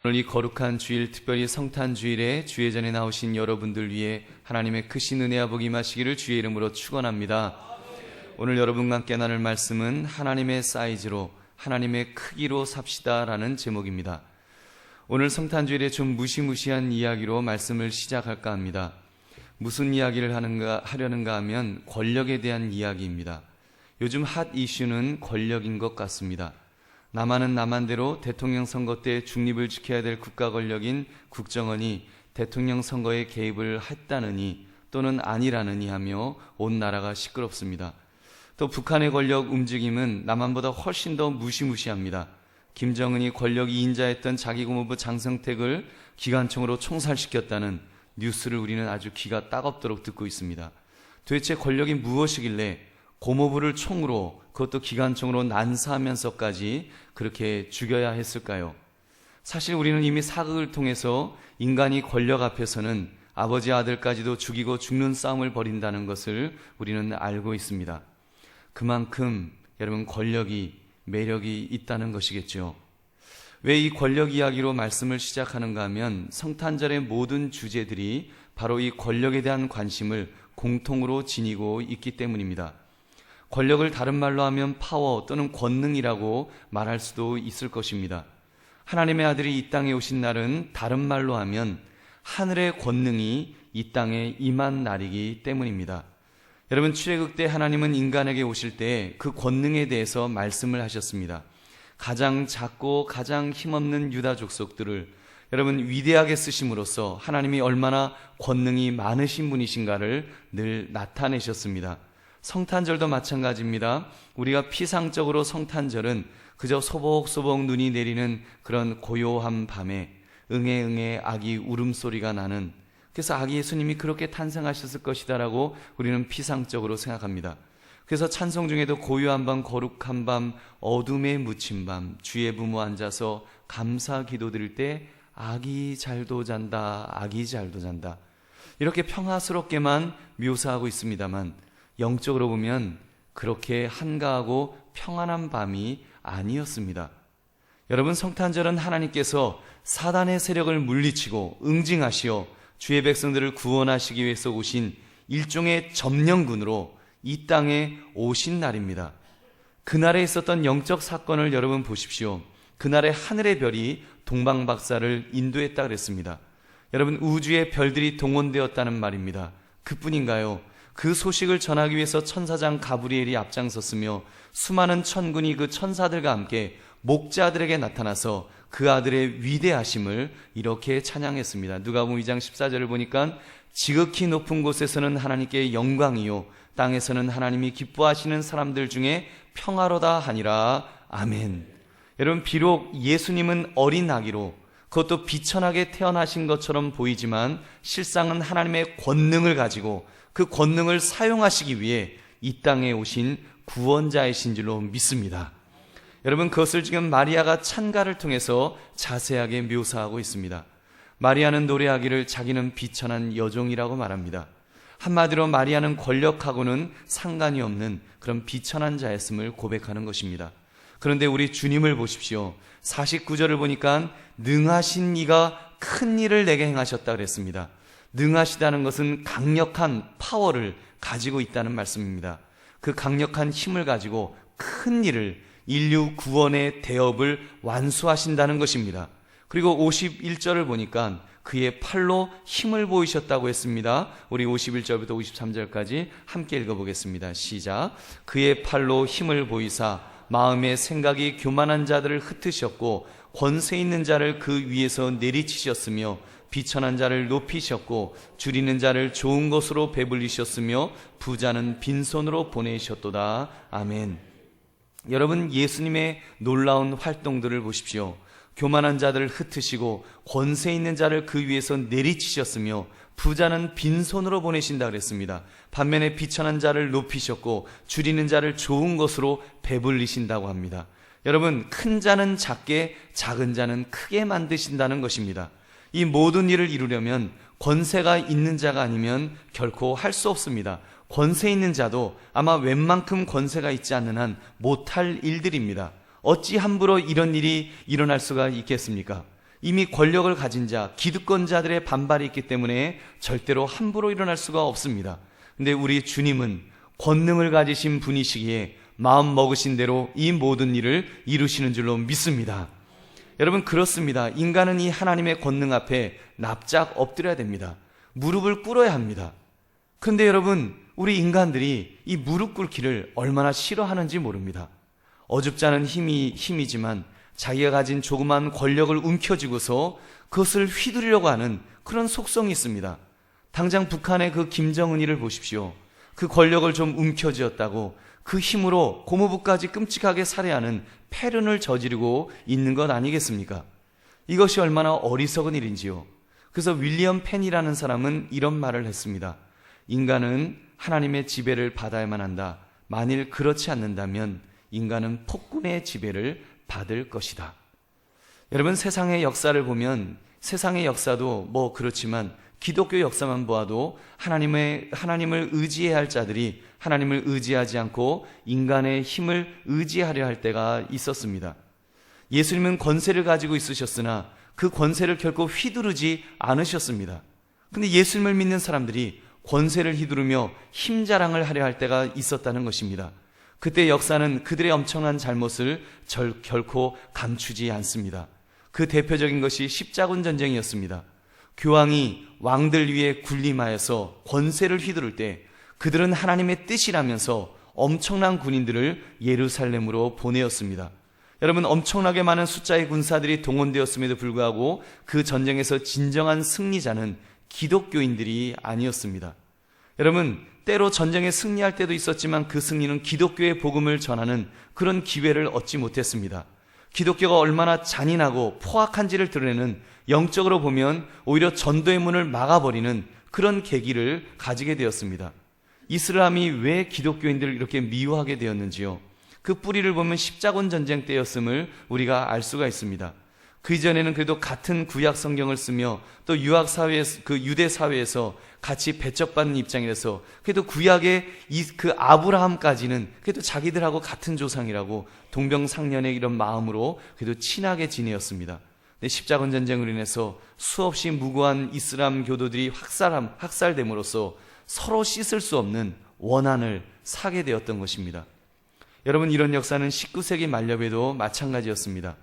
오늘 이 거룩한 주일, 특별히 성탄주일에 주의 전에 나오신 여러분들 위해 하나님의 크신 은혜와 복이 임하시기를 주의 이름으로 축원합니다. 오늘 여러분과 함께 나눌 말씀은 하나님의 사이즈로, 하나님의 크기로 삽시다 라는 제목입니다. 오늘 성탄주일에 좀 무시무시한 이야기로 말씀을 시작할까 합니다. 무슨 이야기를 하려는가 하면 권력에 대한 이야기입니다. 요즘 핫 이슈는 권력인 것 같습니다. 남한은 남한대로 대통령 선거 때 중립을 지켜야 될 국가 권력인 국정원이 대통령 선거에 개입을 했다느니 또는 아니라느니 하며 온 나라가 시끄럽습니다. 또 북한의 권력 움직임은 남한보다 훨씬 더 무시무시합니다. 김정은이 권력 2인자였던 자기 고모부 장성택을 기관총으로 총살시켰다는 뉴스를 우리는 아주 귀가 따갑도록 듣고 있습니다. 도대체 권력이 무엇이길래 고모부를 총으로, 그것도 기관총으로 난사하면서까지 그렇게 죽여야 했을까요? 사실 우리는 이미 사극을 통해서 인간이 권력 앞에서는 아버지 아들까지도 죽이고 죽는 싸움을 벌인다는 것을 우리는 알고 있습니다. 그만큼 여러분 권력이 매력이 있다는 것이겠죠. 왜 이 권력 이야기로 말씀을 시작하는가 하면 성탄절의 모든 주제들이 바로 이 권력에 대한 관심을 공통으로 지니고 있기 때문입니다. 권력을 다른 말로 하면 파워 또는 권능이라고 말할 수도 있을 것입니다. 하나님의 아들이 이 땅에 오신 날은 다른 말로 하면 하늘의 권능이 이 땅에 임한 날이기 때문입니다. 여러분, 출애굽 때 하나님은 인간에게 오실 때 그 권능에 대해서 말씀을 하셨습니다. 가장 작고 가장 힘없는 유다 족속들을 여러분 위대하게 쓰심으로써 하나님이 얼마나 권능이 많으신 분이신가를 늘 나타내셨습니다. 성탄절도 마찬가지입니다. 우리가 피상적으로 성탄절은 그저 소복소복 눈이 내리는 그런 고요한 밤에 응애응애 아기 울음소리가 나는, 그래서 아기 예수님이 그렇게 탄생하셨을 것이다라고 우리는 피상적으로 생각합니다. 그래서 찬송 중에도 고요한 밤, 거룩한 밤, 어둠에 묻힌 밤, 주의 부모 앉아서 감사 기도 드릴 때 아기 잘도 잔다, 아기 잘도 잔다, 이렇게 평화스럽게만 묘사하고 있습니다만 영적으로 보면 그렇게 한가하고 평안한 밤이 아니었습니다. 여러분, 성탄절은 하나님께서 사단의 세력을 물리치고 응징하시어 주의 백성들을 구원하시기 위해서 오신 일종의 점령군으로 이 땅에 오신 날입니다. 그날에 있었던 영적 사건을 여러분 보십시오. 그날에 하늘의 별이 동방박사를 인도했다 그랬습니다. 여러분, 우주의 별들이 동원되었다는 말입니다. 그뿐인가요? 그 소식을 전하기 위해서 천사장 가브리엘이 앞장섰으며 수많은 천군이 그 천사들과 함께 목자들에게 나타나서 그 아들의 위대하심을 이렇게 찬양했습니다. 누가복음 2장 14절을 보니까 지극히 높은 곳에서는 하나님께 영광이요 땅에서는 하나님이 기뻐하시는 사람들 중에 평화로다 하니라. 아멘. 여러분, 비록 예수님은 어린 아기로, 그것도 비천하게 태어나신 것처럼 보이지만 실상은 하나님의 권능을 가지고 그 권능을 사용하시기 위해 이 땅에 오신 구원자이신 줄로 믿습니다. 여러분, 그것을 지금 마리아가 찬가를 통해서 자세하게 묘사하고 있습니다. 마리아는 노래하기를 자기는 비천한 여종이라고 말합니다. 한마디로 마리아는 권력하고는 상관이 없는 그런 비천한 자였음을 고백하는 것입니다. 그런데 우리 주님을 보십시오. 49절을 보니까 능하신 이가 큰 일을 내게 행하셨다 그랬습니다. 능하시다는 것은 강력한 파워를 가지고 있다는 말씀입니다. 그 강력한 힘을 가지고 큰 일을, 인류 구원의 대업을 완수하신다는 것입니다. 그리고 51절을 보니까 그의 팔로 힘을 보이셨다고 했습니다. 우리 51절부터 53절까지 함께 읽어보겠습니다. 시작. 그의 팔로 힘을 보이사 마음의 생각이 교만한 자들을 흩으셨고 권세 있는 자를 그 위에서 내리치셨으며 비천한 자를 높이셨고 줄이는 자를 좋은 것으로 배불리셨으며 부자는 빈손으로 보내셨도다. 아멘. 여러분, 예수님의 놀라운 활동들을 보십시오. 교만한 자들을 흩으시고 권세 있는 자를 그 위에서 내리치셨으며 부자는 빈손으로 보내신다 그랬습니다. 반면에 비천한 자를 높이셨고 줄이는 자를 좋은 것으로 배불리신다고 합니다. 여러분, 큰 자는 작게, 작은 자는 크게 만드신다는 것입니다. 이 모든 일을 이루려면 권세가 있는 자가 아니면 결코 할 수 없습니다. 권세 있는 자도 아마 웬만큼 권세가 있지 않는 한 못할 일들입니다. 어찌 함부로 이런 일이 일어날 수가 있겠습니까? 이미 권력을 가진 자, 기득권자들의 반발이 있기 때문에 절대로 함부로 일어날 수가 없습니다. 근데 우리 주님은 권능을 가지신 분이시기에 마음 먹으신 대로 이 모든 일을 이루시는 줄로 믿습니다. 여러분, 그렇습니다. 인간은 이 하나님의 권능 앞에 납작 엎드려야 됩니다. 무릎을 꿇어야 합니다. 근데 여러분, 우리 인간들이 이 무릎 꿇기를 얼마나 싫어하는지 모릅니다. 어줍잖은 힘이지만 자기가 가진 조그만 권력을 움켜쥐고서 그것을 휘두르려고 하는 그런 속성이 있습니다. 당장 북한의 그 김정은이를 보십시오. 그 권력을 좀 움켜쥐었다고 그 힘으로 고모부까지 끔찍하게 살해하는 패륜을 저지르고 있는 것 아니겠습니까? 이것이 얼마나 어리석은 일인지요. 그래서 윌리엄 펜이라는 사람은 이런 말을 했습니다. 인간은 하나님의 지배를 받아야만 한다. 만일 그렇지 않는다면 인간은 폭군의 지배를 받을 것이다. 여러분, 세상의 역사를 보면 세상의 역사도 뭐 그렇지만 기독교 역사만 보아도 하나님을 의지해야 할 자들이 하나님을 의지하지 않고 인간의 힘을 의지하려 할 때가 있었습니다. 예수님은 권세를 가지고 있으셨으나 그 권세를 결코 휘두르지 않으셨습니다. 근데 예수님을 믿는 사람들이 권세를 휘두르며 힘 자랑을 하려 할 때가 있었다는 것입니다. 그때 역사는 그들의 엄청난 잘못을 결코 감추지 않습니다. 그 대표적인 것이 십자군 전쟁이었습니다. 교황이 왕들 위에 군림하여서 권세를 휘두를 때 그들은 하나님의 뜻이라면서 엄청난 군인들을 예루살렘으로 보내었습니다. 여러분, 엄청나게 많은 숫자의 군사들이 동원되었음에도 불구하고 그 전쟁에서 진정한 승리자는 기독교인들이 아니었습니다. 여러분, 때로 전쟁에 승리할 때도 있었지만 그 승리는 기독교의 복음을 전하는 그런 기회를 얻지 못했습니다. 기독교가 얼마나 잔인하고 포악한지를 드러내는, 영적으로 보면 오히려 전도의 문을 막아버리는 그런 계기를 가지게 되었습니다. 이슬람이 왜 기독교인들을 이렇게 미워하게 되었는지요? 그 뿌리를 보면 십자군 전쟁 때였음을 우리가 알 수가 있습니다. 그 이전에는 그래도 같은 구약 성경을 쓰며 또 유학 사회, 그 유대 사회에서 같이 배척받는 입장이라서 그래도 구약의 그 아브라함까지는 그래도 자기들하고 같은 조상이라고 동병상련의 이런 마음으로 그래도 친하게 지내었습니다. 근데 십자군 전쟁으로 인해서 수없이 무고한 이슬람 교도들이 학살됨으로써 서로 씻을 수 없는 원한을 사게 되었던 것입니다. 여러분, 이런 역사는 19세기 말엽에도 마찬가지였습니다.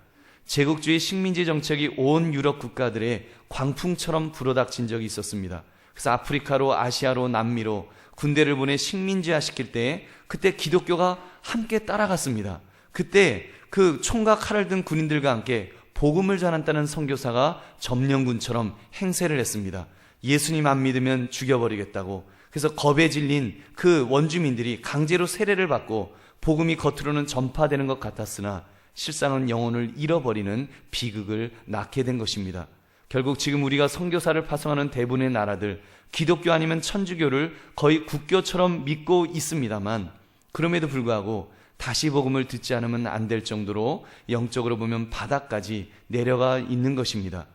제국주의 식민지 정책이 온 유럽 국가들의 광풍처럼 불어닥친 적이 있었습니다. 그래서 아프리카로, 아시아로, 남미로 군대를 보내 식민지화 시킬 때 그때 기독교가 함께 따라갔습니다. 그때 그 총과 칼을 든 군인들과 함께 복음을 전한다는 선교사가 점령군처럼 행세를 했습니다. 예수님 안 믿으면 죽여버리겠다고. 그래서 겁에 질린 그 원주민들이 강제로 세례를 받고 복음이 겉으로는 전파되는 것 같았으나 실상은 영혼을 잃어버리는 비극을 낳게 된 것입니다. 결국 지금 우리가 선교사를 파송하는 대부분의 나라들, 기독교 아니면 천주교를 거의 국교처럼 믿고 있습니다만 그럼에도 불구하고 다시 복음을 듣지 않으면 안 될 정도로 영적으로 보면 바닥까지 내려가 있는 것입니다.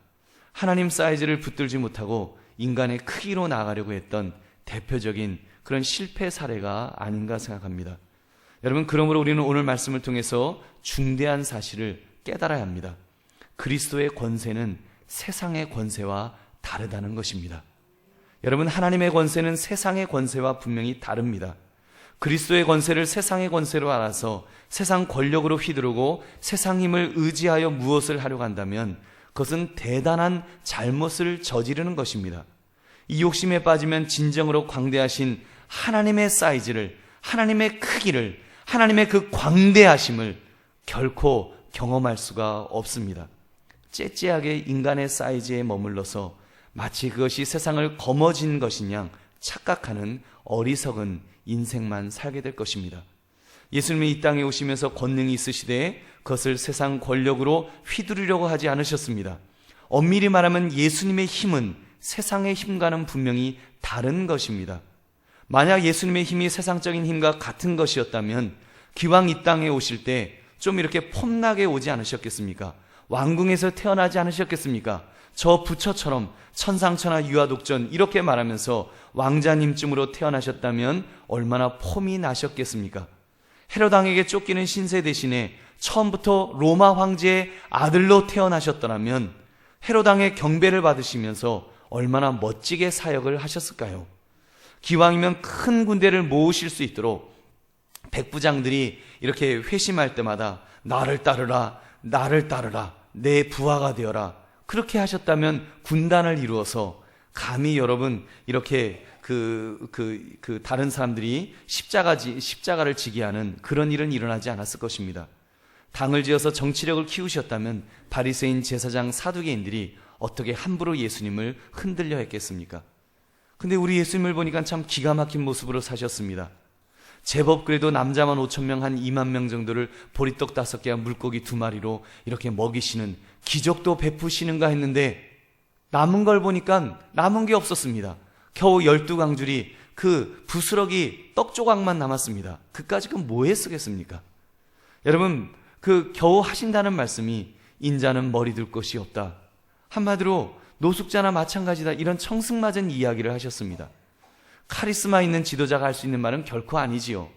하나님 사이즈를 붙들지 못하고 인간의 크기로 나가려고 했던 대표적인 그런 실패 사례가 아닌가 생각합니다. 여러분, 그러므로 우리는 오늘 말씀을 통해서 중대한 사실을 깨달아야 합니다. 그리스도의 권세는 세상의 권세와 다르다는 것입니다. 여러분, 하나님의 권세는 세상의 권세와 분명히 다릅니다. 그리스도의 권세를 세상의 권세로 알아서 세상 권력으로 휘두르고 세상 힘을 의지하여 무엇을 하려고 한다면 그것은 대단한 잘못을 저지르는 것입니다. 이 욕심에 빠지면 진정으로 광대하신 하나님의 사이즈를, 하나님의 크기를, 하나님의 그 광대하심을 결코 경험할 수가 없습니다. 째째하게 인간의 사이즈에 머물러서 마치 그것이 세상을 거머쥔 것인 양 착각하는 어리석은 인생만 살게 될 것입니다. 예수님이 이 땅에 오시면서 권능이 있으시되 그것을 세상 권력으로 휘두르려고 하지 않으셨습니다. 엄밀히 말하면 예수님의 힘은 세상의 힘과는 분명히 다른 것입니다. 만약 예수님의 힘이 세상적인 힘과 같은 것이었다면 기왕 이 땅에 오실 때 좀 이렇게 폼나게 오지 않으셨겠습니까? 왕궁에서 태어나지 않으셨겠습니까? 저 부처처럼 천상천하 유아독전 이렇게 말하면서 왕자님쯤으로 태어나셨다면 얼마나 폼이 나셨겠습니까? 헤롯 왕에게 쫓기는 신세 대신에 처음부터 로마 황제의 아들로 태어나셨더라면 헤롯 왕의 경배를 받으시면서 얼마나 멋지게 사역을 하셨을까요? 기왕이면 큰 군대를 모으실 수 있도록 백부장들이 이렇게 회심할 때마다 나를 따르라, 나를 따르라, 내 부하가 되어라. 그렇게 하셨다면 군단을 이루어서 감히 여러분 이렇게 다른 사람들이 십자가를 지게 하는 그런 일은 일어나지 않았을 것입니다. 당을 지어서 정치력을 키우셨다면 바리새인, 제사장, 사두개인들이 어떻게 함부로 예수님을 흔들려 했겠습니까? 근데 우리 예수님을 보니까 참 기가 막힌 모습으로 사셨습니다. 제법 그래도 남자만 5,000명, 한 2만 명 정도를 보리떡 5개와 물고기 2마리로 이렇게 먹이시는 기적도 베푸시는가 했는데 남은 걸 보니까 남은 게 없었습니다. 겨우 12강줄이 그 부스러기 떡 조각만 남았습니다. 그까짓 건 뭐에 쓰겠습니까? 여러분, 그 겨우 하신다는 말씀이 인자는 머리 둘 것이 없다. 한마디로 노숙자나 마찬가지다, 이런 청승맞은 이야기를 하셨습니다. 카리스마 있는 지도자가 할 수 있는 말은 결코 아니지요.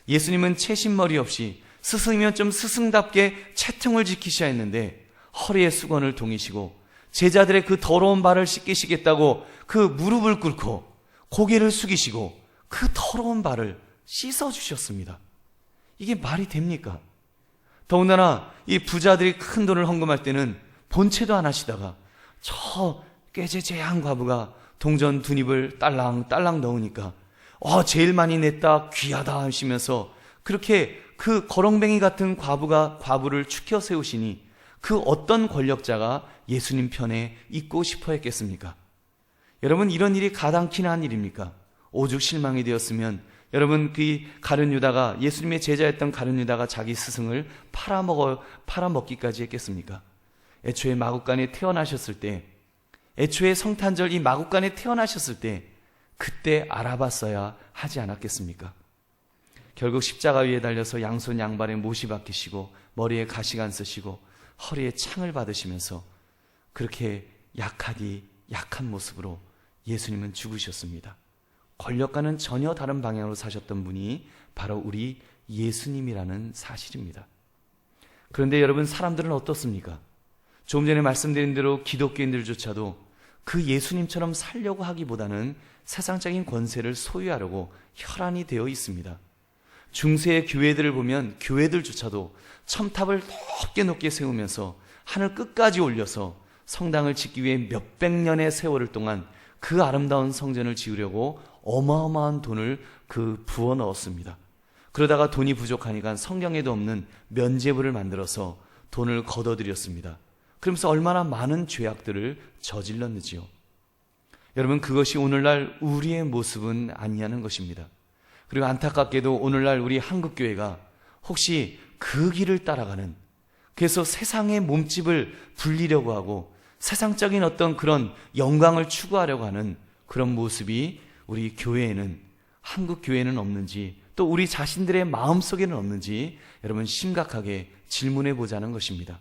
예수님은 채신머리 없이 스승이면 좀 스승답게 채통을 지키셔야 했는데 허리에 수건을 동이시고 제자들의 그 더러운 발을 씻기시겠다고 그 무릎을 꿇고 고개를 숙이시고 그 더러운 발을 씻어주셨습니다. 이게 말이 됩니까? 더군다나 이 부자들이 큰 돈을 헌금할 때는 본체도 안 하시다가 저 꾀죄죄한 과부가 동전 2입을 딸랑딸랑 넣으니까 제일 많이 냈다, 귀하다 하시면서 그렇게 그 거렁뱅이 같은 과부를 축혀 세우시니 그 어떤 권력자가 예수님 편에 있고 싶어 했겠습니까? 여러분, 이런 일이 가당키나 한 일입니까? 오죽 실망이 되었으면 여러분, 그 가룟 유다가, 예수님의 제자였던 가룟 유다가 자기 스승을 팔아먹기까지 했겠습니까? 애초에 마국간에 태어나셨을 때, 애초에 성탄절 이 마국간에 태어나셨을 때 그때 알아봤어야 하지 않았겠습니까? 결국 십자가 위에 달려서 양손 양발에 못이 박히시고 머리에 가시관 쓰시고 허리에 창을 받으시면서 그렇게 약한 모습으로 예수님은 죽으셨습니다. 권력과는 전혀 다른 방향으로 사셨던 분이 바로 우리 예수님이라는 사실입니다. 그런데 여러분, 사람들은 어떻습니까? 조금 전에 말씀드린 대로 기독교인들조차도 그 예수님처럼 살려고 하기보다는 세상적인 권세를 소유하려고 혈안이 되어 있습니다. 중세의 교회들을 보면 교회들조차도 첨탑을 높게 세우면서 하늘 끝까지 올려서 성당을 짓기 위해 몇백 년의 세월을 동안 그 아름다운 성전을 지으려고 어마어마한 돈을 부어 넣었습니다. 그러다가 돈이 부족하니까 성경에도 없는 면죄부를 만들어서 돈을 걷어들였습니다. 그러면서 얼마나 많은 죄악들을 저질렀는지요. 여러분, 그것이 오늘날 우리의 모습은 아니냐는 것입니다. 그리고 안타깝게도 오늘날 우리 한국교회가 혹시 그 길을 따라가는, 그래서 세상의 몸집을 불리려고 하고 세상적인 어떤 그런 영광을 추구하려고 하는 그런 모습이 우리 교회에는, 한국 교회에는 없는지, 또 우리 자신들의 마음속에는 없는지 여러분 심각하게 질문해 보자는 것입니다.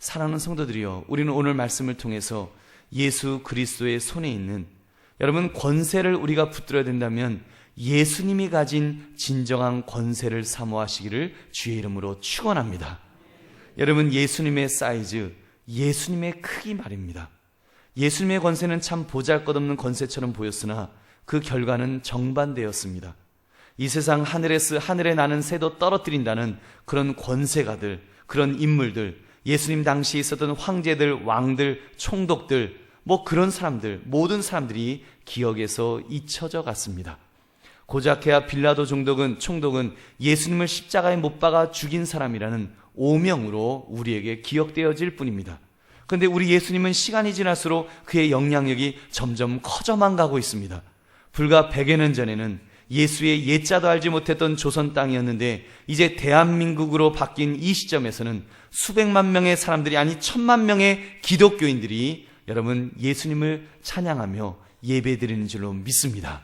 사랑하는 성도들이여, 우리는 오늘 말씀을 통해서 예수 그리스도의 손에 있는, 여러분, 권세를 우리가 붙들어야 된다면 예수님이 가진 진정한 권세를 사모하시기를 주의 이름으로 축원합니다. 여러분, 예수님의 사이즈, 예수님의 크기 말입니다. 예수님의 권세는 참 보잘것없는 권세처럼 보였으나 그 결과는 정반대였습니다. 이 세상 하늘에 나는 새도 떨어뜨린다는 그런 권세가들, 그런 인물들, 예수님 당시에 있었던 황제들, 왕들, 총독들, 그런 사람들, 모든 사람들이 기억에서 잊혀져 갔습니다. 고작해야 빌라도 총독은 예수님을 십자가에 못 박아 죽인 사람이라는 오명으로 우리에게 기억되어질 뿐입니다. 그런데 우리 예수님은 시간이 지날수록 그의 영향력이 점점 커져만 가고 있습니다. 불과 100여 년 전에는 예수의 예자도 알지 못했던 조선 땅이었는데 이제 대한민국으로 바뀐 이 시점에서는 수백만 명의 사람들이, 아니 1,000만 명의 기독교인들이 여러분 예수님을 찬양하며 예배드리는 줄로 믿습니다.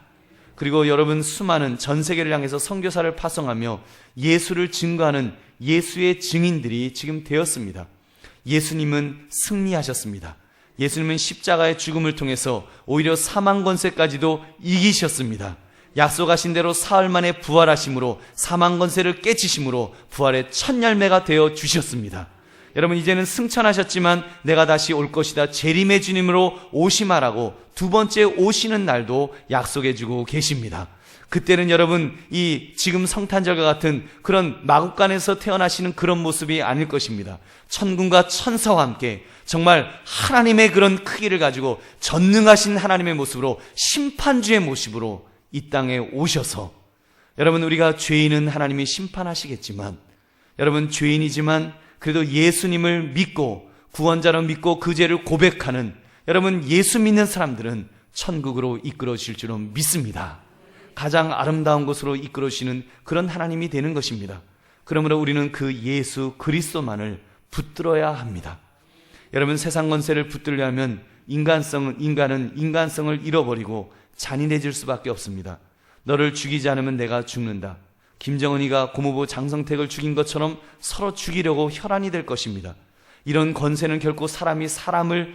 그리고 여러분, 수많은 전 세계를 향해서 선교사를 파송하며 예수를 증거하는 예수의 증인들이 지금 되었습니다. 예수님은 승리하셨습니다. 예수님은 십자가의 죽음을 통해서 오히려 사망 권세까지도 이기셨습니다. 약속하신 대로 사흘 만에 부활하심으로 사망 권세를 깨치심으로 부활의 첫 열매가 되어 주셨습니다. 여러분, 이제는 승천하셨지만 내가 다시 올 것이다. 재림의 주님으로 오심하라고 두 번째 오시는 날도 약속해 주고 계십니다. 그때는 여러분, 이 지금 성탄절과 같은 그런 마국간에서 태어나시는 그런 모습이 아닐 것입니다. 천군과 천사와 함께 정말 하나님의 그런 크기를 가지고 전능하신 하나님의 모습으로, 심판주의 모습으로 이 땅에 오셔서, 여러분, 우리가 죄인은 하나님이 심판하시겠지만, 여러분, 죄인이지만 그래도 예수님을 믿고 구원자로 믿고 그 죄를 고백하는 여러분, 예수 믿는 사람들은 천국으로 이끌어 주실 줄로 믿습니다. 가장 아름다운 곳으로 이끌어 주시는 그런 하나님이 되는 것입니다. 그러므로 우리는 그 예수 그리스도만을 붙들어야 합니다. 여러분, 세상 권세를 붙들려면 인간은 인간성을 잃어버리고 잔인해질 수밖에 없습니다. 너를 죽이지 않으면 내가 죽는다. 김정은이가 고모부 장성택을 죽인 것처럼 서로 죽이려고 혈안이 될 것입니다. 이런 권세는 결국 사람이 사람을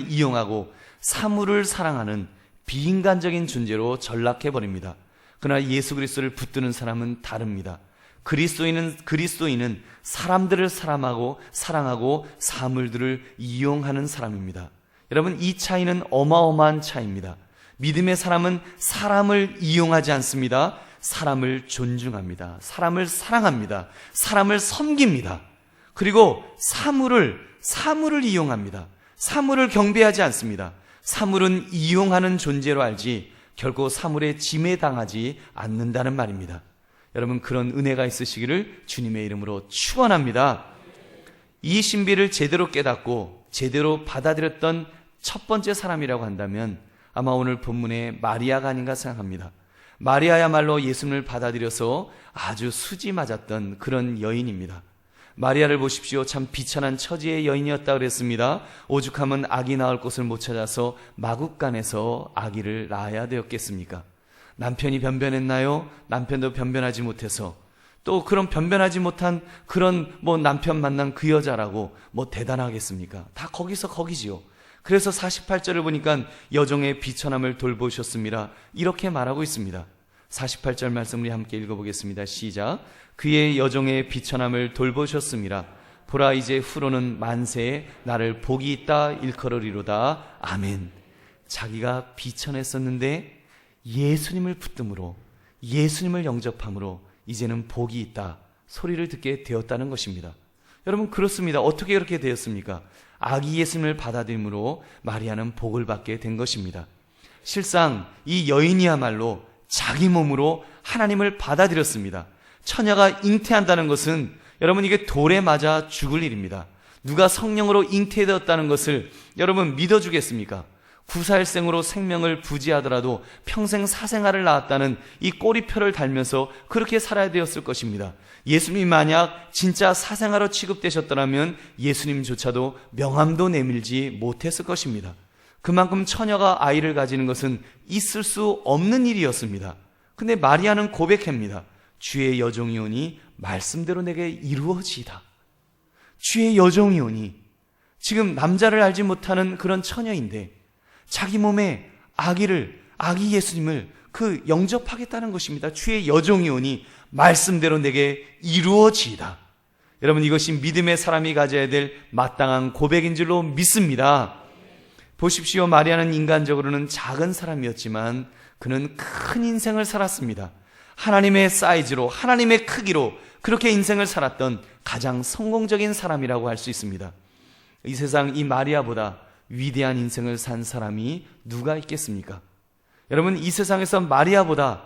이용하고 사물을 사랑하는 비인간적인 존재로 전락해버립니다. 그러나 예수 그리스도를 붙드는 사람은 다릅니다. 그리스도인은 사람들을 사랑하고 사물들을 이용하는 사람입니다. 여러분, 이 차이는 어마어마한 차이입니다. 믿음의 사람은 사람을 이용하지 않습니다. 사람을 존중합니다. 사람을 사랑합니다. 사람을 섬깁니다. 그리고 사물을 이용합니다. 사물을 경배하지 않습니다. 사물은 이용하는 존재로 알지 결코 사물에 지배당하지 않는다는 말입니다. 여러분, 그런 은혜가 있으시기를 주님의 이름으로 축원합니다. 이 신비를 제대로 깨닫고 제대로 받아들였던 첫 번째 사람이라고 한다면 아마 오늘 본문의 마리아가 아닌가 생각합니다. 마리아야말로 예수님을 받아들여서 아주 수지 맞았던 그런 여인입니다. 마리아를 보십시오. 참 비천한 처지의 여인이었다 그랬습니다. 오죽하면 아기 낳을 곳을 못 찾아서 마국간에서 아기를 낳아야 되었겠습니까? 남편이 변변했나요? 남편도 변변하지 못해서, 또 그런 변변하지 못한 그런 남편 만난 그 여자라고 대단하겠습니까? 다 거기지요. 그래서 48절을 보니까 여종의 비천함을 돌보셨습니다. 이렇게 말하고 있습니다. 48절 말씀 우리 함께 읽어보겠습니다. 시작. 그의 여종의 비천함을 돌보셨습니다. 보라, 이제 후로는 만세에 나를 복이 있다 일컬으리로다. 아멘. 자기가 비천했었는데 예수님을 붙듦으로, 예수님을 영접함으로 이제는 복이 있다 소리를 듣게 되었다는 것입니다. 여러분, 그렇습니다. 어떻게 그렇게 되었습니까? 아기 예수님을 받아들임으로 마리아는 복을 받게 된 것입니다. 실상 이 여인이야말로 자기 몸으로 하나님을 받아들였습니다. 처녀가 잉태한다는 것은 여러분, 이게 돌에 맞아 죽을 일입니다. 누가 성령으로 잉태되었다는 것을 여러분 믿어주겠습니까? 구사일생으로 생명을 부지하더라도 평생 사생아를 낳았다는 이 꼬리표를 달면서 그렇게 살아야 되었을 것입니다. 예수님이 만약 진짜 사생아로 취급되셨더라면 예수님조차도 명함도 내밀지 못했을 것입니다. 그만큼 처녀가 아이를 가지는 것은 있을 수 없는 일이었습니다. 근데 마리아는 고백합니다. 주의 여종이오니 말씀대로 내게 이루어지이다. 주의 여종이오니, 지금 남자를 알지 못하는 그런 처녀인데 자기 몸에 아기 예수님을 영접하겠다는 것입니다. 주의 여종이오니 말씀대로 내게 이루어지이다. 여러분, 이것이 믿음의 사람이 가져야 될 마땅한 고백인 줄로 믿습니다. 보십시오. 마리아는 인간적으로는 작은 사람이었지만 그는 큰 인생을 살았습니다. 하나님의 사이즈로, 하나님의 크기로 그렇게 인생을 살았던 가장 성공적인 사람이라고 할 수 있습니다. 이 세상 이 마리아보다 위대한 인생을 산 사람이 누가 있겠습니까? 여러분, 이 세상에서 마리아보다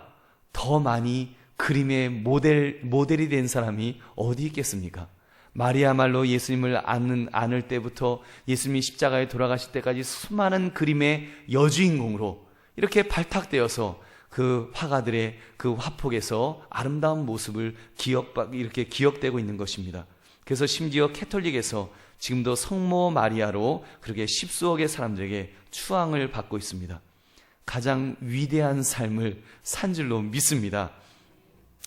더 많이 그림의 모델이 된 사람이 어디 있겠습니까? 마리아말로 예수님을 안을 때부터 예수님이 십자가에 돌아가실 때까지 수많은 그림의 여주인공으로 이렇게 발탁되어서 그 화가들의 그 화폭에서 아름다운 모습을 이렇게 기억되고 있는 것입니다. 그래서 심지어 캐톨릭에서 지금도 성모 마리아로 그렇게 십수억의 사람들에게 추앙을 받고 있습니다. 가장 위대한 삶을 산 줄로 믿습니다.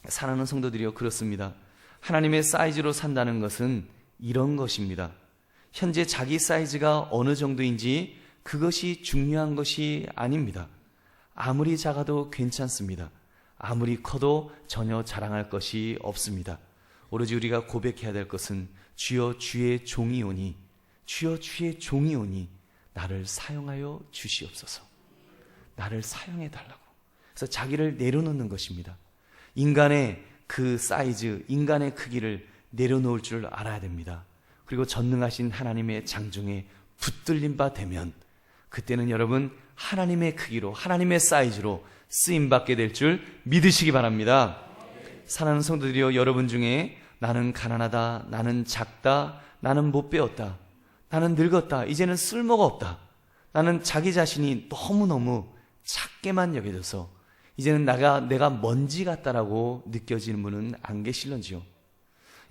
사랑하는 성도들이여, 그렇습니다. 하나님의 사이즈로 산다는 것은 이런 것입니다. 현재 자기 사이즈가 어느 정도인지 그것이 중요한 것이 아닙니다. 아무리 작아도 괜찮습니다. 아무리 커도 전혀 자랑할 것이 없습니다. 오로지 우리가 고백해야 될 것은 주여 주의 종이 오니, 주여 주의 종이 오니 나를 사용하여 주시옵소서. 나를 사용해 달라고. 그래서 자기를 내려놓는 것입니다. 인간의 그 사이즈, 인간의 크기를 내려놓을 줄 알아야 됩니다. 그리고 전능하신 하나님의 장중에 붙들린 바 되면 그때는 여러분 하나님의 크기로, 하나님의 사이즈로 쓰임받게 될 줄 믿으시기 바랍니다. 사랑하는 성도들이여, 여러분 중에 나는 가난하다, 나는 작다, 나는 못 배웠다, 나는 늙었다, 이제는 쓸모가 없다, 나는 자기 자신이 너무너무 작게만 여겨져서 이제는 내가 먼지 같다라고 느껴지는 분은 안 계실런지요?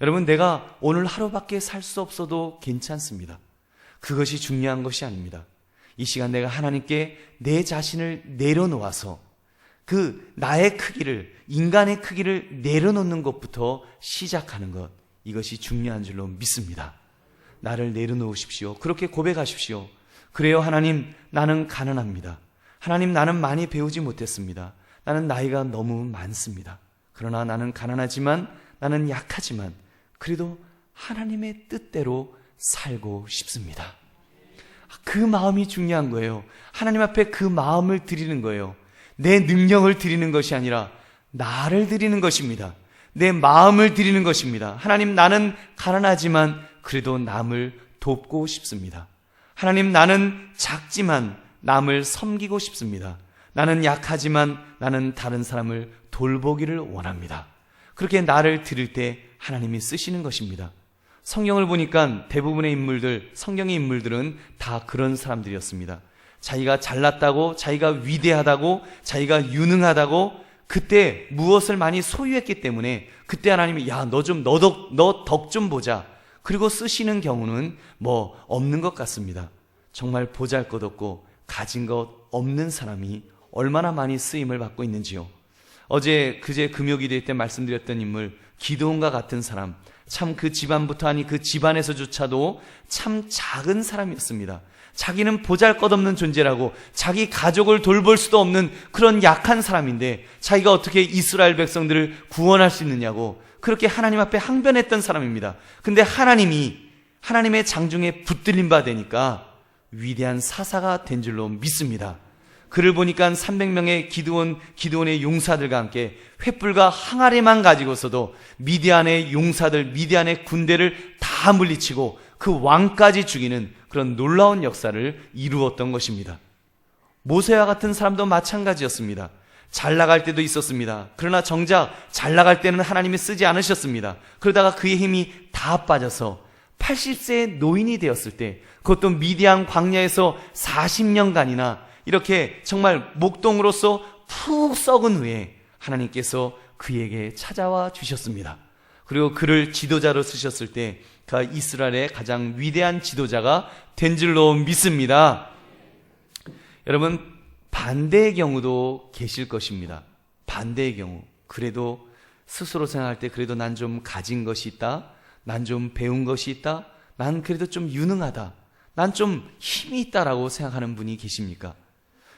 여러분, 내가 오늘 하루밖에 살 수 없어도 괜찮습니다. 그것이 중요한 것이 아닙니다. 이 시간 내가 하나님께 내 자신을 내려놓아서 그 나의 크기를, 인간의 크기를 내려놓는 것부터 시작하는 것, 이것이 중요한 줄로 믿습니다. 나를 내려놓으십시오. 그렇게 고백하십시오. 그래요, 하나님, 나는 가난합니다. 하나님, 나는 많이 배우지 못했습니다. 나는 나이가 너무 많습니다. 그러나 나는 가난하지만, 나는 약하지만 그래도 하나님의 뜻대로 살고 싶습니다. 그 마음이 중요한 거예요. 하나님 앞에 그 마음을 드리는 거예요. 내 능력을 드리는 것이 아니라 나를 드리는 것입니다. 내 마음을 드리는 것입니다. 하나님, 나는 가난하지만 그래도 남을 돕고 싶습니다. 하나님, 나는 작지만 남을 섬기고 싶습니다. 나는 약하지만 나는 다른 사람을 돌보기를 원합니다. 그렇게 나를 드릴 때 하나님이 쓰시는 것입니다. 성경을 보니까 대부분의 인물들, 성경의 인물들은 다 그런 사람들이었습니다. 자기가 잘났다고, 자기가 위대하다고, 자기가 유능하다고 그때 무엇을 많이 소유했기 때문에 그때 하나님이 야, 너 덕 좀 보자. 그리고 쓰시는 경우는 뭐 없는 것 같습니다. 정말 보잘것없고 가진 것 없는 사람이 얼마나 많이 쓰임을 받고 있는지요. 그제 금요기도회 때 말씀드렸던 인물 기드온과 같은 사람, 참 그 집안부터 하니 그 집안에서조차도 참 작은 사람이었습니다. 자기는 보잘것없는 존재라고, 자기 가족을 돌볼 수도 없는 그런 약한 사람인데 자기가 어떻게 이스라엘 백성들을 구원할 수 있느냐고 그렇게 하나님 앞에 항변했던 사람입니다. 근데 하나님의 장중에 붙들린 바 되니까 위대한 사사가 된 줄로 믿습니다. 그를 보니까 300명의 기드온의 용사들과 함께 횃불과 항아리만 가지고서도 미디안의 용사들, 미디안의 군대를 다 물리치고 그 왕까지 죽이는 그런 놀라운 역사를 이루었던 것입니다. 모세와 같은 사람도 마찬가지였습니다. 잘 나갈 때도 있었습니다. 그러나 정작 잘 나갈 때는 하나님이 쓰지 않으셨습니다. 그러다가 그의 힘이 다 빠져서 80세의 노인이 되었을 때, 그것도 미디안 광야에서 40년간이나 이렇게 정말 목동으로서 푹 썩은 후에 하나님께서 그에게 찾아와 주셨습니다. 그리고 그를 지도자로 쓰셨을 때 그 이스라엘의 가장 위대한 지도자가 된 줄로 믿습니다. 여러분, 반대의 경우도 계실 것입니다. 반대의 경우, 그래도 스스로 생각할 때 그래도 난 좀 가진 것이 있다, 난 좀 배운 것이 있다, 난 그래도 좀 유능하다, 난 좀 힘이 있다라고 생각하는 분이 계십니까?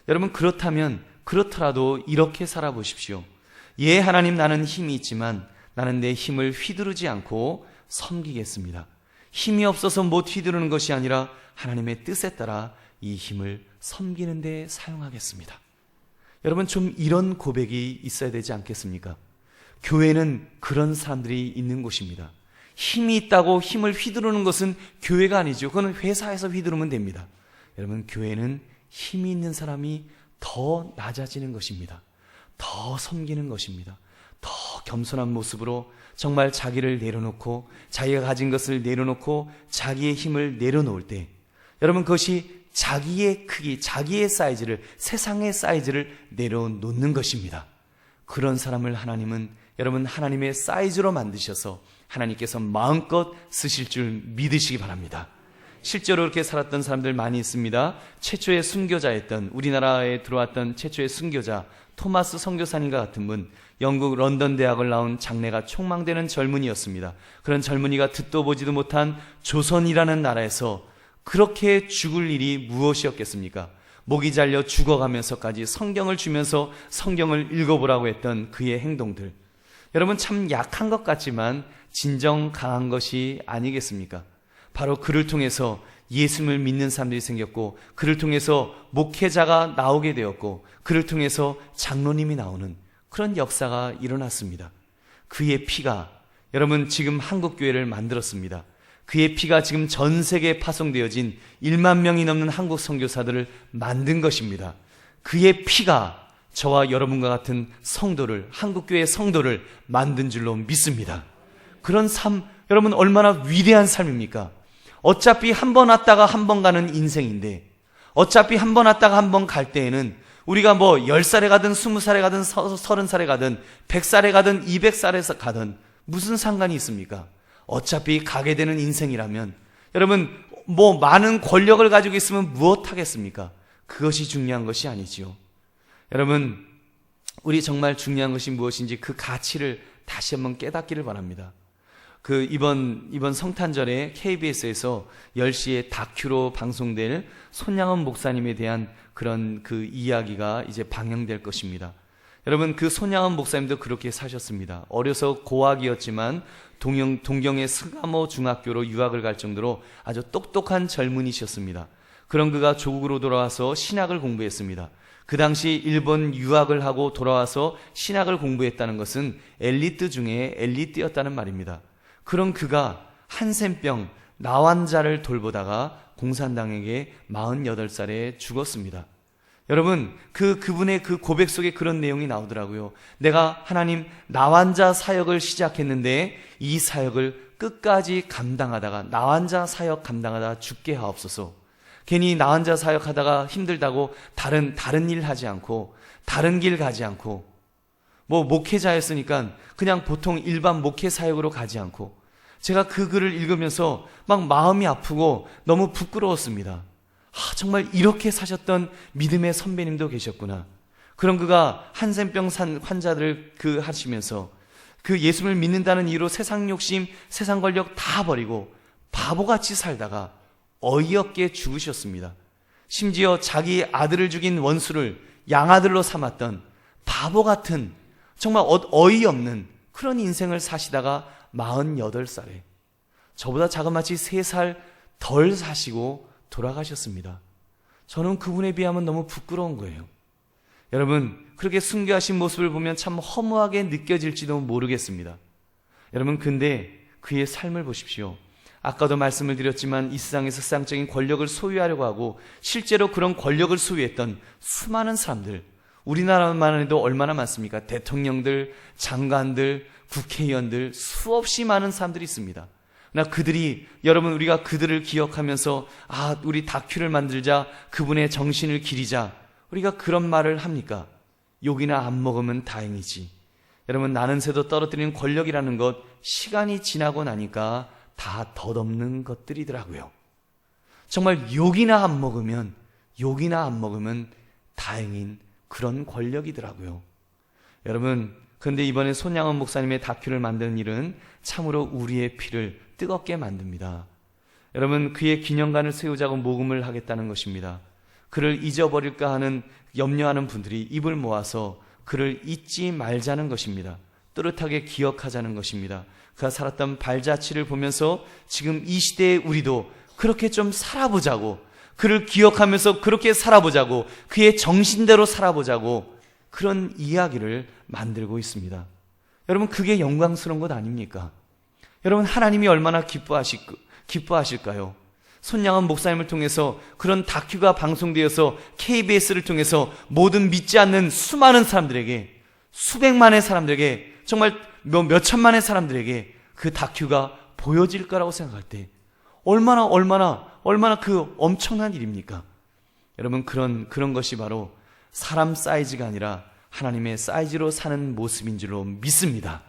여러분, 그렇더라도 이렇게 살아보십시오. 예, 하나님, 나는 힘이 있지만 나는 내 힘을 휘두르지 않고 섬기겠습니다. 힘이 없어서 못 휘두르는 것이 아니라 하나님의 뜻에 따라 이 힘을 섬기는 데 사용하겠습니다. 여러분, 좀 이런 고백이 있어야 되지 않겠습니까? 교회는 그런 사람들이 있는 곳입니다. 힘이 있다고 힘을 휘두르는 것은 교회가 아니죠. 그건 회사에서 휘두르면 됩니다. 여러분, 교회는 힘이 있는 사람이 더 낮아지는 것입니다. 더 섬기는 것입니다. 더 겸손한 모습으로 정말 자기를 내려놓고, 자기가 가진 것을 내려놓고 자기의 힘을 내려놓을 때, 여러분, 그것이 자기의 크기, 자기의 사이즈를, 세상의 사이즈를 내려놓는 것입니다. 그런 사람을 하나님은 여러분 하나님의 사이즈로 만드셔서 하나님께서 마음껏 쓰실 줄 믿으시기 바랍니다. 실제로 그렇게 살았던 사람들 많이 있습니다. 최초의 순교자였던, 우리나라에 들어왔던 최초의 순교자 토마스 선교사님과 같은 분, 영국 런던 대학을 나온 장래가 촉망되는 젊은이였습니다. 그런 젊은이가 듣도 보지도 못한 조선이라는 나라에서 그렇게 죽을 일이 무엇이었겠습니까? 목이 잘려 죽어가면서까지 성경을 주면서 성경을 읽어보라고 했던 그의 행동들. 여러분 참 약한 것 같지만 진정 강한 것이 아니겠습니까? 바로 그를 통해서 예수님을 믿는 사람들이 생겼고, 그를 통해서 목회자가 나오게 되었고, 그를 통해서 장로님이 나오는 그런 역사가 일어났습니다. 그의 피가 여러분 지금 한국교회를 만들었습니다. 그의 피가 지금 전 세계에 파송되어진 1만 명이 넘는 한국 선교사들을 만든 것입니다. 그의 피가 저와 여러분과 같은 성도를, 한국교회의 성도를 만든 줄로 믿습니다. 그런 삶, 여러분 얼마나 위대한 삶입니까? 어차피 한 번 왔다가 한 번 가는 인생인데, 어차피 한 번 왔다가 한 번 갈 때에는 우리가 뭐 10살에 가든 20살에 가든 30살에 가든 100살에 가든 200살에 가든 무슨 상관이 있습니까? 어차피 가게 되는 인생이라면 여러분 뭐 많은 권력을 가지고 있으면 무엇 하겠습니까? 그것이 중요한 것이 아니지요. 여러분 우리 정말 중요한 것이 무엇인지 그 가치를 다시 한번 깨닫기를 바랍니다. 이번 성탄절에 KBS에서 10시에 다큐로 방송될 손양원 목사님에 대한 그런 그 이야기가 이제 방영될 것입니다. 여러분 그 손양원 목사님도 그렇게 사셨습니다. 어려서 고학이었지만 동경의 스가모 중학교로 유학을 갈 정도로 아주 똑똑한 젊은이셨습니다. 그런 그가 조국으로 돌아와서 신학을 공부했습니다. 그 당시 일본 유학을 하고 돌아와서 신학을 공부했다는 것은 엘리트 중에 엘리트였다는 말입니다. 그런 그가 한센병 나환자를 돌보다가 공산당에게 48살에 죽었습니다. 여러분 그분의 그 고백 속에 그런 내용이 나오더라고요. 내가 하나님 나환자 사역을 시작했는데 이 사역을 끝까지 감당하다가 나환자 사역 감당하다가 죽게 하옵소서. 괜히 나환자 사역하다가 힘들다고 다른 일 하지 않고 다른 길 가지 않고 뭐 목회자였으니까 그냥 보통 일반 목회 사역으로 가지 않고, 제가 그 글을 읽으면서 막 마음이 아프고 너무 부끄러웠습니다. 정말 이렇게 사셨던 믿음의 선배님도 계셨구나. 그런 그가 한센병 환자들을 하시면서 그 예수를 믿는다는 이유로 세상 욕심, 세상 권력 다 버리고 바보같이 살다가 어이없게 죽으셨습니다. 심지어 자기 아들을 죽인 원수를 양아들로 삼았던 바보 같은 정말 어이없는 그런 인생을 사시다가 48살에 저보다 자그마치 3살 덜 사시고 돌아가셨습니다. 저는 그분에 비하면 너무 부끄러운 거예요. 여러분 그렇게 순교하신 모습을 보면 참 허무하게 느껴질지도 모르겠습니다. 여러분 근데 그의 삶을 보십시오. 아까도 말씀을 드렸지만 이 세상에서 세상적인 권력을 소유하려고 하고 실제로 그런 권력을 소유했던 수많은 사람들, 우리나라만 해도 얼마나 많습니까? 대통령들, 장관들, 국회의원들, 수없이 많은 사람들이 있습니다. 그러나 그들이, 여러분 우리가 그들을 기억하면서 우리 다큐를 만들자, 그분의 정신을 기리자, 우리가 그런 말을 합니까? 욕이나 안 먹으면 다행이지. 여러분 나는 새도 떨어뜨리는 권력이라는 것, 시간이 지나고 나니까 다 덧없는 것들이더라고요. 정말 욕이나 안 먹으면 다행인 그런 권력이더라고요. 여러분 그런데 이번에 손양원 목사님의 다큐를 만드는 일은 참으로 우리의 피를 뜨겁게 만듭니다. 여러분 그의 기념관을 세우자고 모금을 하겠다는 것입니다. 그를 잊어버릴까 하는 염려하는 분들이 입을 모아서 그를 잊지 말자는 것입니다. 또렷하게 기억하자는 것입니다. 그가 살았던 발자취를 보면서 지금 이 시대에 우리도 그렇게 좀 살아보자고, 그를 기억하면서 그렇게 살아보자고, 그의 정신대로 살아보자고 그런 이야기를 만들고 있습니다. 여러분 그게 영광스러운 것 아닙니까? 여러분 하나님이 얼마나 기뻐하실까요? 손양원 목사님을 통해서 그런 다큐가 방송되어서 KBS를 통해서 모든 믿지 않는 수많은 사람들에게, 수백만의 사람들에게, 정말 몇 천만의 사람들에게 그 다큐가 보여질 거라고 생각할 때 얼마나 그 엄청난 일입니까? 여러분 그런 것이 바로 사람 사이즈가 아니라 하나님의 사이즈로 사는 모습인 줄로 믿습니다.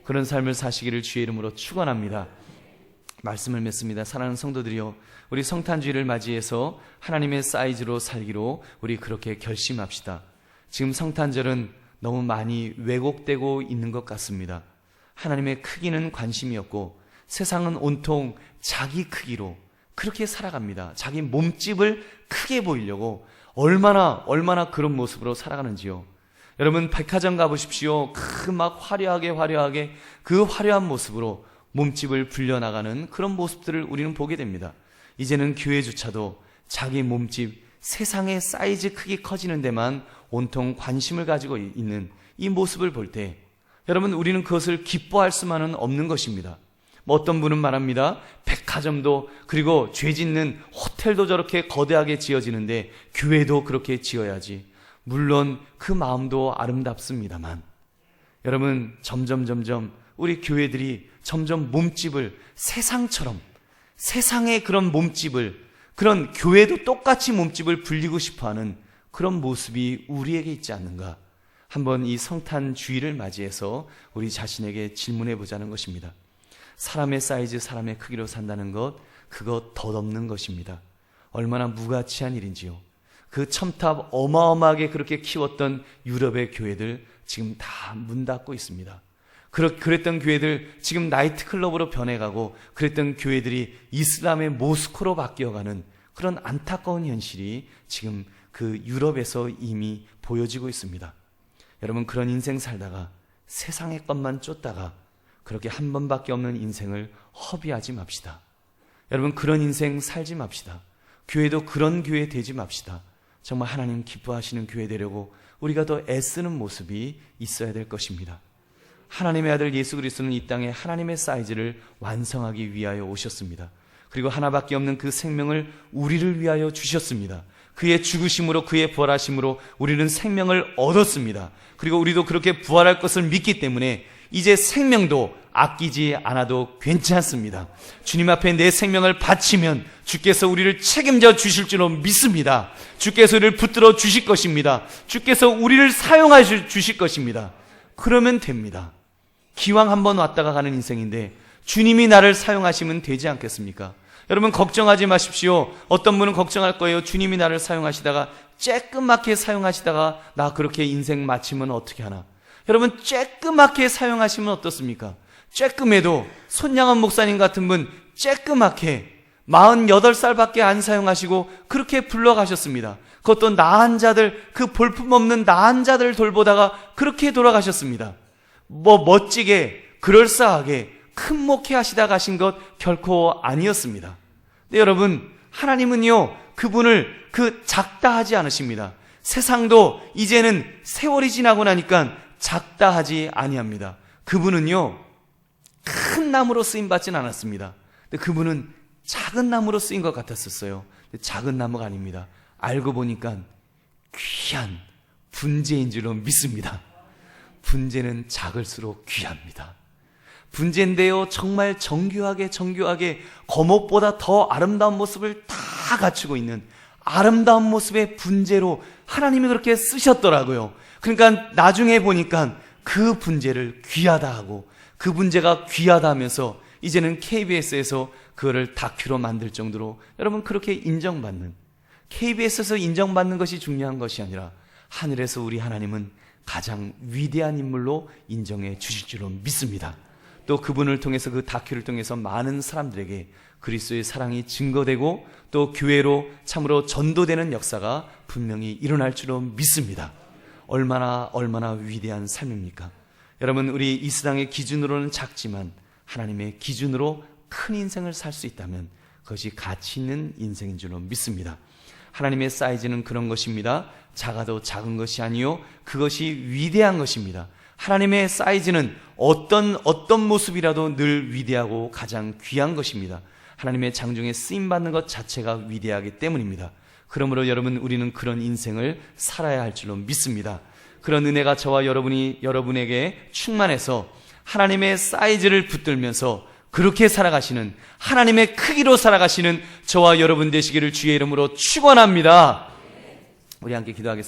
그런 삶을 사시기를 주의 이름으로 축원합니다. 말씀을 맺습니다. 사랑하는 성도들이여, 우리 성탄주의를 맞이해서 하나님의 사이즈로 살기로 우리 그렇게 결심합시다. 지금 성탄절은 너무 많이 왜곡되고 있는 것 같습니다. 하나님의 크기는 관심이 없고 세상은 온통 자기 크기로 그렇게 살아갑니다. 자기 몸집을 크게 보이려고 얼마나 그런 모습으로 살아가는지요. 여러분 백화점 가보십시오. 막 화려하게 그 화려한 모습으로 몸집을 불려나가는 그런 모습들을 우리는 보게 됩니다. 이제는 교회조차도 자기 몸집, 세상의 사이즈 크기 커지는 데만 온통 관심을 가지고 있는 이 모습을 볼 때 여러분 우리는 그것을 기뻐할 수만은 없는 것입니다. 어떤 분은 말합니다. 백화점도 그리고 죄 짓는 호텔도 저렇게 거대하게 지어지는데 교회도 그렇게 지어야지. 물론 그 마음도 아름답습니다만 여러분 점점 우리 교회들이 점점 몸집을 세상처럼 세상의 그런 몸집을 그런 교회도 똑같이 몸집을 불리고 싶어하는 그런 모습이 우리에게 있지 않는가. 한번 이 성탄 주일을 맞이해서 우리 자신에게 질문해 보자는 것입니다. 사람의 사이즈, 사람의 크기로 산다는 것, 그것 덧없는 것입니다. 얼마나 무가치한 일인지요. 그 첨탑 어마어마하게 그렇게 키웠던 유럽의 교회들 지금 다 문 닫고 있습니다. 그랬던 교회들 지금 나이트클럽으로 변해가고 그랬던 교회들이 이슬람의 모스크로 바뀌어가는 그런 안타까운 현실이 지금 그 유럽에서 이미 보여지고 있습니다. 여러분 그런 인생 살다가 세상의 것만 쫓다가 그렇게 한 번밖에 없는 인생을 허비하지 맙시다. 여러분 그런 인생 살지 맙시다. 교회도 그런 교회 되지 맙시다. 정말 하나님 기뻐하시는 교회 되려고 우리가 더 애쓰는 모습이 있어야 될 것입니다. 하나님의 아들 예수 그리스도는 이 땅에 하나님의 사이즈를 완성하기 위하여 오셨습니다. 그리고 하나밖에 없는 그 생명을 우리를 위하여 주셨습니다. 그의 죽으심으로 그의 부활하심으로 우리는 생명을 얻었습니다. 그리고 우리도 그렇게 부활할 것을 믿기 때문에 이제 생명도 아끼지 않아도 괜찮습니다. 주님 앞에 내 생명을 바치면 주께서 우리를 책임져 주실 줄로 믿습니다. 주께서 우리를 붙들어 주실 것입니다. 주께서 우리를 사용하실 주실 것입니다. 그러면 됩니다. 기왕 한번 왔다가 가는 인생인데 주님이 나를 사용하시면 되지 않겠습니까? 여러분 걱정하지 마십시오. 어떤 분은 걱정할 거예요. 주님이 나를 사용하시다가 쬐끄맣게 사용하시다가 나 그렇게 인생 마치면 어떻게 하나. 여러분 쬐끄맣게 사용하시면 어떻습니까? 쬐끔해도 손양원 목사님 같은 분 쬐끄맣게 48살밖에 안 사용하시고 그렇게 불러가셨습니다. 그것도 나한 자들, 그 볼품없는 나한 자들을 돌보다가 그렇게 돌아가셨습니다. 멋지게 그럴싸하게 큰 목회 하시다 가신 것 결코 아니었습니다. 근데 여러분 하나님은요 그분을 작다 하지 않으십니다. 세상도 이제는 세월이 지나고 나니까 작다 하지 아니합니다. 그분은요 큰 나무로 쓰임받진 않았습니다. 근데 그분은 작은 나무로 쓰인 것 같았었어요. 근데 작은 나무가 아닙니다. 알고 보니까 귀한 분재인 줄로 믿습니다. 분재는 작을수록 귀합니다. 분재인데요 정말 정교하게 거목보다 더 아름다운 모습을 다 갖추고 있는 아름다운 모습의 분재로 하나님이 그렇게 쓰셨더라고요. 그러니까 나중에 보니까 그 분재를 귀하다 하고 그 분재가 귀하다 하면서 이제는 KBS에서 그거를 다큐로 만들 정도로 여러분 그렇게 인정받는, KBS에서 인정받는 것이 중요한 것이 아니라 하늘에서 우리 하나님은 가장 위대한 인물로 인정해 주실 줄로 믿습니다. 또 그분을 통해서 그 다큐를 통해서 많은 사람들에게 그리스도의 사랑이 증거되고 또 교회로 참으로 전도되는 역사가 분명히 일어날 줄로 믿습니다. 얼마나 위대한 삶입니까? 여러분 우리 이 세상의 기준으로는 작지만 하나님의 기준으로 큰 인생을 살 수 있다면 그것이 가치 있는 인생인 줄로 믿습니다. 하나님의 사이즈는 그런 것입니다. 작아도 작은 것이 아니요 그것이 위대한 것입니다. 하나님의 사이즈는 어떤 모습이라도 늘 위대하고 가장 귀한 것입니다. 하나님의 장중에 쓰임받는 것 자체가 위대하기 때문입니다. 그러므로 여러분 우리는 그런 인생을 살아야 할 줄로 믿습니다. 그런 은혜가 저와 여러분에게 충만해서 하나님의 사이즈를 붙들면서 그렇게 살아가시는, 하나님의 크기로 살아가시는 저와 여러분 되시기를 주의 이름으로 축원합니다. 우리 함께 기도하겠습니다.